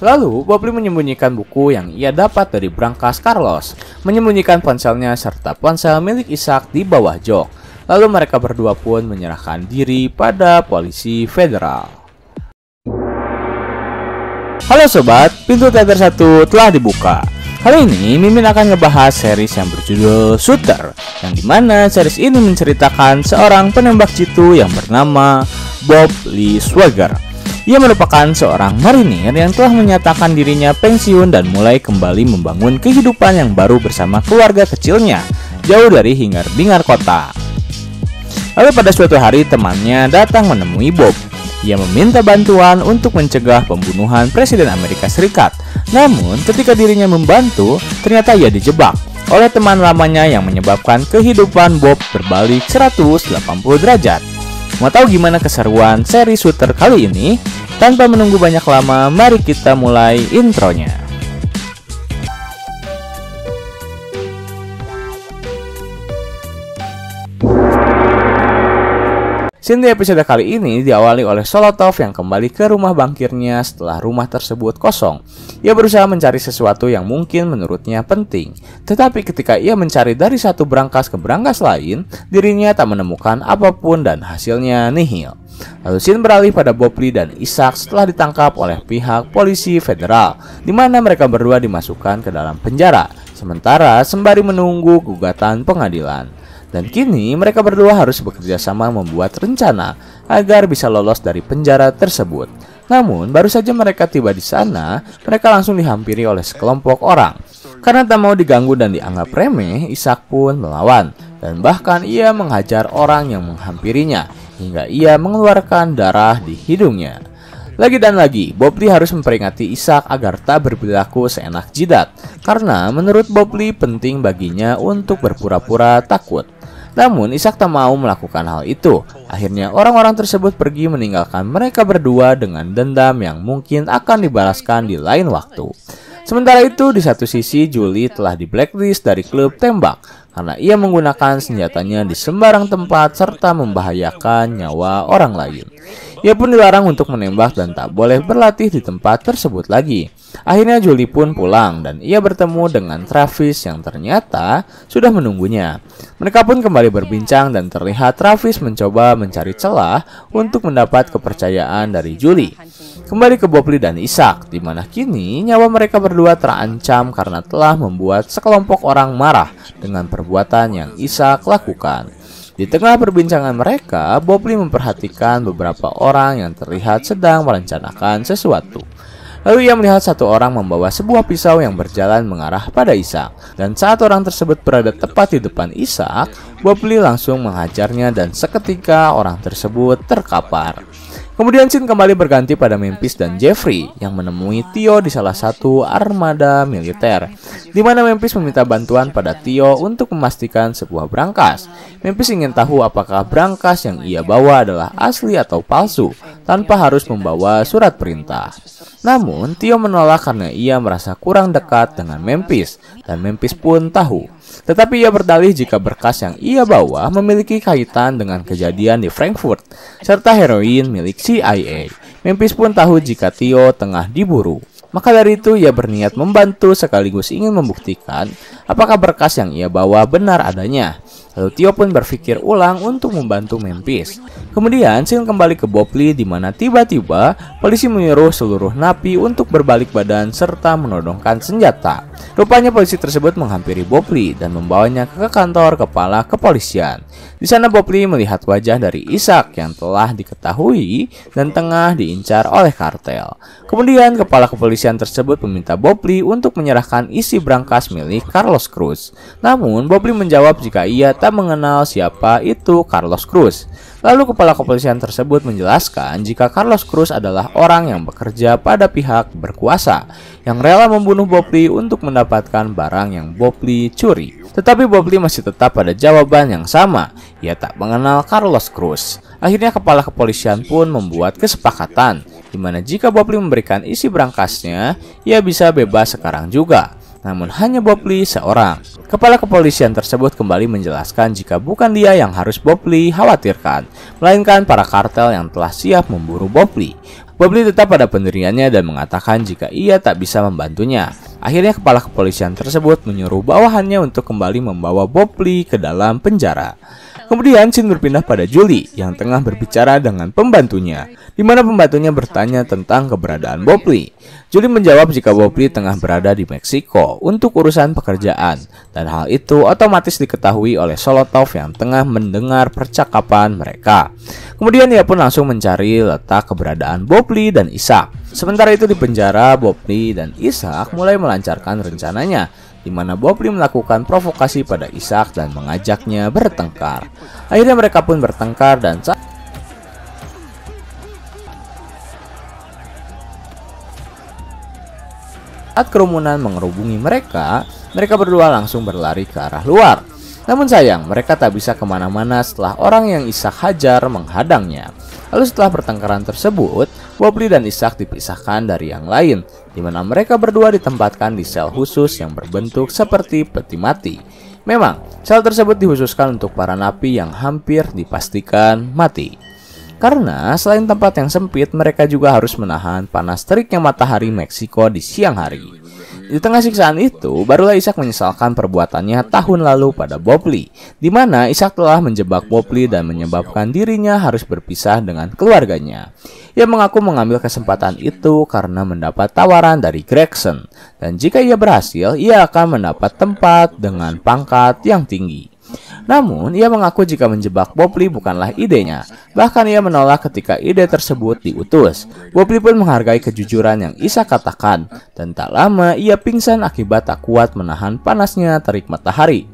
Lalu, Bob Lee menyembunyikan buku yang ia dapat dari brankas Carlos, menyembunyikan ponselnya serta ponsel milik Isaac di bawah jok. Lalu mereka berdua pun menyerahkan diri pada polisi federal. Halo sobat, pintu teater 1 telah dibuka. Kali ini Mimin akan ngebahas series yang berjudul Shooter, yang dimana series ini menceritakan seorang penembak jitu yang bernama Bob Lee Swagger. Ia merupakan seorang marinir yang telah menyatakan dirinya pensiun dan mulai kembali membangun kehidupan yang baru bersama keluarga kecilnya, jauh dari hingar-bingar kota. Lalu pada suatu hari temannya datang menemui Bob. Ia meminta bantuan untuk mencegah pembunuhan Presiden Amerika Serikat. Namun ketika dirinya membantu, ternyata ia dijebak oleh teman lamanya yang menyebabkan kehidupan Bob berbalik 180 derajat. Mau tahu gimana keseruan seri Shooter kali ini? Tanpa menunggu banyak lama, mari kita mulai intronya. Scene di episode kali ini diawali oleh Solotov yang kembali ke rumah bangkirnya setelah rumah tersebut kosong. Ia berusaha mencari sesuatu yang mungkin menurutnya penting. Tetapi ketika ia mencari dari satu brankas ke brankas lain, dirinya tak menemukan apapun dan hasilnya nihil. Lalu scene beralih pada Bob Lee dan Isaac setelah ditangkap oleh pihak polisi federal, di mana mereka berdua dimasukkan ke dalam penjara, sementara sembari menunggu gugatan pengadilan. Dan kini mereka berdua harus bekerja sama membuat rencana agar bisa lolos dari penjara tersebut. Namun baru saja mereka tiba di sana, mereka langsung dihampiri oleh sekelompok orang. Karena tak mau diganggu dan dianggap remeh, Isaac pun melawan. Dan bahkan ia menghajar orang yang menghampirinya, hingga ia mengeluarkan darah di hidungnya. Lagi dan lagi, Bob Lee harus memperingati Isaac agar tak berperilaku seenak jidat. Karena menurut Bob Lee penting baginya untuk berpura-pura takut. Namun Isaac tak mau melakukan hal itu. Akhirnya orang-orang tersebut pergi meninggalkan mereka berdua dengan dendam yang mungkin akan dibalaskan di lain waktu. Sementara itu di satu sisi Julie telah di blacklist dari klub tembak karena ia menggunakan senjatanya di sembarang tempat serta membahayakan nyawa orang lain. Ia pun dilarang untuk menembak dan tak boleh berlatih di tempat tersebut lagi. Akhirnya Julie pun pulang dan ia bertemu dengan Travis yang ternyata sudah menunggunya. Mereka pun kembali berbincang dan terlihat Travis mencoba mencari celah untuk mendapat kepercayaan dari Julie. Kembali ke Bob Lee dan Isaac, di mana kini nyawa mereka berdua terancam karena telah membuat sekelompok orang marah dengan perbuatan yang Isaac lakukan. Di tengah perbincangan mereka, Bob Lee memperhatikan beberapa orang yang terlihat sedang merencanakan sesuatu. Lalu ia melihat satu orang membawa sebuah pisau yang berjalan mengarah pada Isaac. Dan saat orang tersebut berada tepat di depan Isaac, Bob Lee langsung menghajarnya dan seketika orang tersebut terkapar. Kemudian scene kembali berganti pada Memphis dan Jeffrey yang menemui Theo di salah satu armada militer, di mana Memphis meminta bantuan pada Theo untuk memastikan sebuah brankas. Memphis ingin tahu apakah brankas yang ia bawa adalah asli atau palsu, tanpa harus membawa surat perintah. Namun Theo menolak karena ia merasa kurang dekat dengan Memphis, dan Memphis pun tahu. Tetapi ia berdalih jika berkas yang ia bawa memiliki kaitan dengan kejadian di Frankfurt, serta heroin milik CIA. Memphis pun tahu jika Theo tengah diburu. Maka dari itu ia berniat membantu sekaligus ingin membuktikan apakah berkas yang ia bawa benar adanya. Lalu Theo pun berpikir ulang untuk membantu Memphis. Kemudian scene kembali ke Bob Lee di mana tiba-tiba polisi menyuruh seluruh napi untuk berbalik badan serta menodongkan senjata. Rupanya polisi tersebut menghampiri Bob Lee dan membawanya ke kantor kepala kepolisian. Di sana Bob Lee melihat wajah dari Isaac yang telah diketahui dan tengah diincar oleh kartel. Kemudian kepala kepolisian tersebut meminta Bob Lee untuk menyerahkan isi brankas milik Carlos Cruz. Namun Bob Lee menjawab jika ia tak mengenal siapa itu Carlos Cruz. Lalu kepala kepolisian tersebut menjelaskan jika Carlos Cruz adalah orang yang bekerja pada pihak berkuasa yang rela membunuh Bob Lee untuk mendapatkan barang yang Bob Lee curi. Tetapi Bob Lee masih tetap pada jawaban yang sama, ia tak mengenal Carlos Cruz. Akhirnya kepala kepolisian pun membuat kesepakatan di mana jika Bob Lee memberikan isi berangkasnya, ia bisa bebas sekarang juga. Namun hanya Bob Lee seorang. Kepala kepolisian tersebut kembali menjelaskan jika bukan dia yang harus Bob Lee khawatirkan, melainkan para kartel yang telah siap memburu Bob Lee. Bobli tetap pada pendiriannya dan mengatakan jika ia tak bisa membantunya. Akhirnya kepala kepolisian tersebut menyuruh bawahannya untuk kembali membawa Bobli ke dalam penjara. Kemudian Shin berpindah pada Julie yang tengah berbicara dengan pembantunya, di mana pembantunya bertanya tentang keberadaan Bobli. Julie menjawab jika Bobli tengah berada di Meksiko untuk urusan pekerjaan, dan hal itu otomatis diketahui oleh Solotov yang tengah mendengar percakapan mereka. Kemudian ia pun langsung mencari letak keberadaan Bobli dan Ishak. Sementara itu di penjara, Bobli dan Ishak mulai melancarkan rencananya, di mana Bobli melakukan provokasi pada Ishak dan mengajaknya bertengkar. Akhirnya mereka pun bertengkar dan saat kerumunan mengerubungi mereka berdua langsung berlari ke arah luar. Namun sayang, mereka tak bisa kemana-mana setelah orang yang Ishak hajar menghadangnya. Lalu setelah pertengkaran tersebut, Bobli dan Ishak dipisahkan dari yang lain, di mana mereka berdua ditempatkan di sel khusus yang berbentuk seperti peti mati. Memang, sel tersebut dikhususkan untuk para napi yang hampir dipastikan mati. Karena selain tempat yang sempit, mereka juga harus menahan panas teriknya matahari Meksiko di siang hari. Di tengah siksaan itu, barulah Ishak menyesalkan perbuatannya tahun lalu pada Bobli, di mana Ishak telah menjebak Bobli dan menyebabkan dirinya harus berpisah dengan keluarganya. Ia mengaku mengambil kesempatan itu karena mendapat tawaran dari Gregson, dan jika ia berhasil, ia akan mendapat tempat dengan pangkat yang tinggi. Namun, ia mengaku jika menjebak Bobli bukanlah idenya. Bahkan ia menolak ketika ide tersebut diutus. Bobli pun menghargai kejujuran yang Ishak katakan, dan tak lama ia pingsan akibat tak kuat menahan panasnya terik matahari.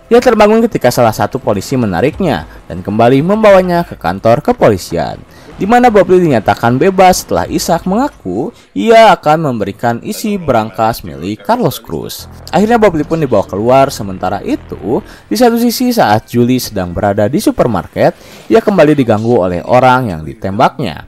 Ia terbangun ketika salah satu polisi menariknya dan kembali membawanya ke kantor kepolisian, di mana Bobli dinyatakan bebas setelah Ishak mengaku ia akan memberikan isi berangkas milik Carlos Cruz. Akhirnya Bobli pun dibawa keluar. Sementara itu, di satu sisi saat Julie sedang berada di supermarket, ia kembali diganggu oleh orang yang ditembaknya.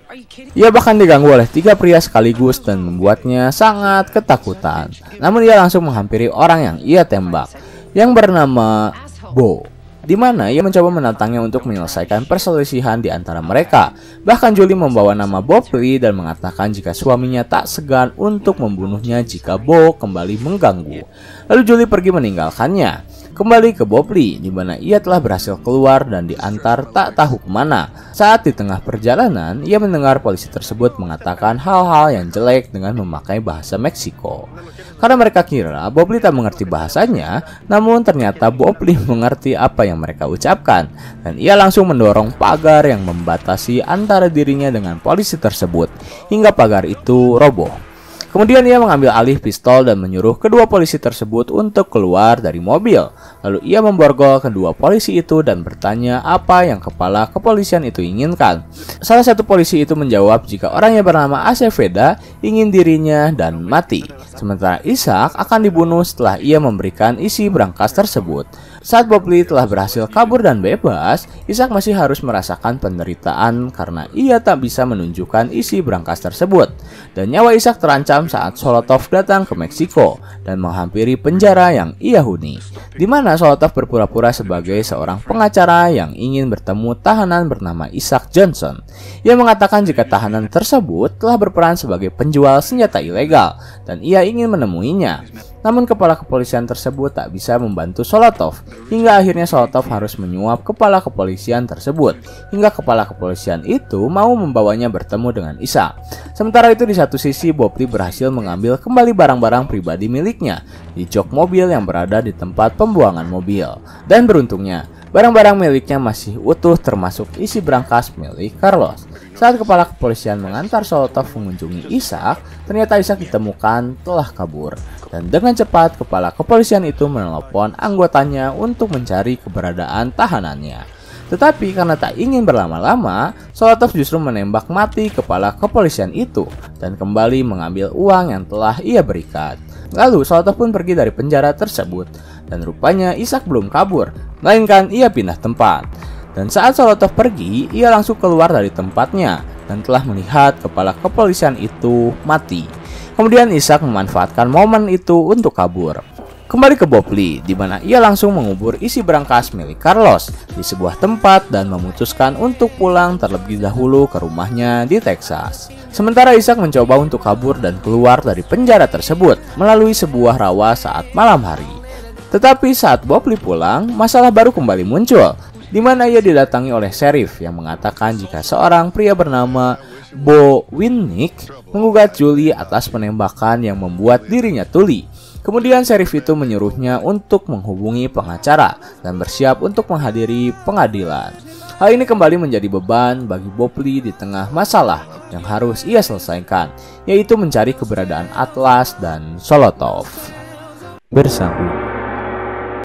Ia bahkan diganggu oleh 3 pria sekaligus dan membuatnya sangat ketakutan. Namun ia langsung menghampiri orang yang ia tembak, yang bernama Bo, di mana ia mencoba menantangnya untuk menyelesaikan perselisihan di antara mereka. Bahkan Julie membawa nama Bobli dan mengatakan jika suaminya tak segan untuk membunuhnya jika Bo kembali mengganggu. Lalu Julie pergi meninggalkannya. Kembali ke Bobli, di mana ia telah berhasil keluar dan diantar tak tahu kemana. Saat di tengah perjalanan, ia mendengar polisi tersebut mengatakan hal-hal yang jelek dengan memakai bahasa Meksiko. Karena mereka kira Bobli tak mengerti bahasanya, namun ternyata Bobli mengerti apa yang mereka ucapkan, dan ia langsung mendorong pagar yang membatasi antara dirinya dengan polisi tersebut, hingga pagar itu roboh. Kemudian ia mengambil alih pistol dan menyuruh kedua polisi tersebut untuk keluar dari mobil. Lalu ia memborgol kedua polisi itu dan bertanya apa yang kepala kepolisian itu inginkan. Salah satu polisi itu menjawab jika orang yang bernama Aceveda ingin dirinya dan mati. Sementara Ishak akan dibunuh setelah ia memberikan isi berangkas tersebut. Saat Bobli telah berhasil kabur dan bebas, Ishak masih harus merasakan penderitaan karena ia tak bisa menunjukkan isi berangkas tersebut. Dan nyawa Ishak terancam saat Solotov datang ke Meksiko dan menghampiri penjara yang ia huni, di mana Solotov berpura-pura sebagai seorang pengacara yang ingin bertemu tahanan bernama Ishak Johnson. Ia mengatakan jika tahanan tersebut telah berperan sebagai penjual senjata ilegal dan ia ingin menemuinya. Namun kepala kepolisian tersebut tak bisa membantu Solotov, hingga akhirnya Solotov harus menyuap kepala kepolisian tersebut, hingga kepala kepolisian itu mau membawanya bertemu dengan Ishak. Sementara itu di satu sisi Bobli berhasil mengambil kembali barang-barang pribadi miliknya di jok mobil yang berada di tempat pembuangan mobil. Dan beruntungnya, barang-barang miliknya masih utuh termasuk isi berangkas milik Carlos. Saat kepala kepolisian mengantar Solotov mengunjungi Ishak, ternyata Ishak ditemukan telah kabur. Dan dengan cepat kepala kepolisian itu menelepon anggotanya untuk mencari keberadaan tahanannya. Tetapi karena tak ingin berlama-lama, Solotov justru menembak mati kepala kepolisian itu dan kembali mengambil uang yang telah ia berikan. Lalu Solotov pun pergi dari penjara tersebut, dan rupanya Ishak belum kabur, melainkan ia pindah tempat. Dan saat Solotov pergi, ia langsung keluar dari tempatnya dan telah melihat kepala kepolisian itu mati. Kemudian Ishak memanfaatkan momen itu untuk kabur. Kembali ke Bob Lee, di mana ia langsung mengubur isi berangkas milik Carlos di sebuah tempat dan memutuskan untuk pulang terlebih dahulu ke rumahnya di Texas. Sementara Isaac mencoba untuk kabur dan keluar dari penjara tersebut melalui sebuah rawa saat malam hari. Tetapi saat Bob Lee pulang, masalah baru kembali muncul, di mana ia didatangi oleh sheriff yang mengatakan jika seorang pria bernama Bo Winnick menggugat Julie atas penembakan yang membuat dirinya tuli. Kemudian sheriff itu menyuruhnya untuk menghubungi pengacara dan bersiap untuk menghadiri pengadilan. Hal ini kembali menjadi beban bagi Bob Lee di tengah masalah yang harus ia selesaikan, yaitu mencari keberadaan Atlas dan Solotov. Bersambung.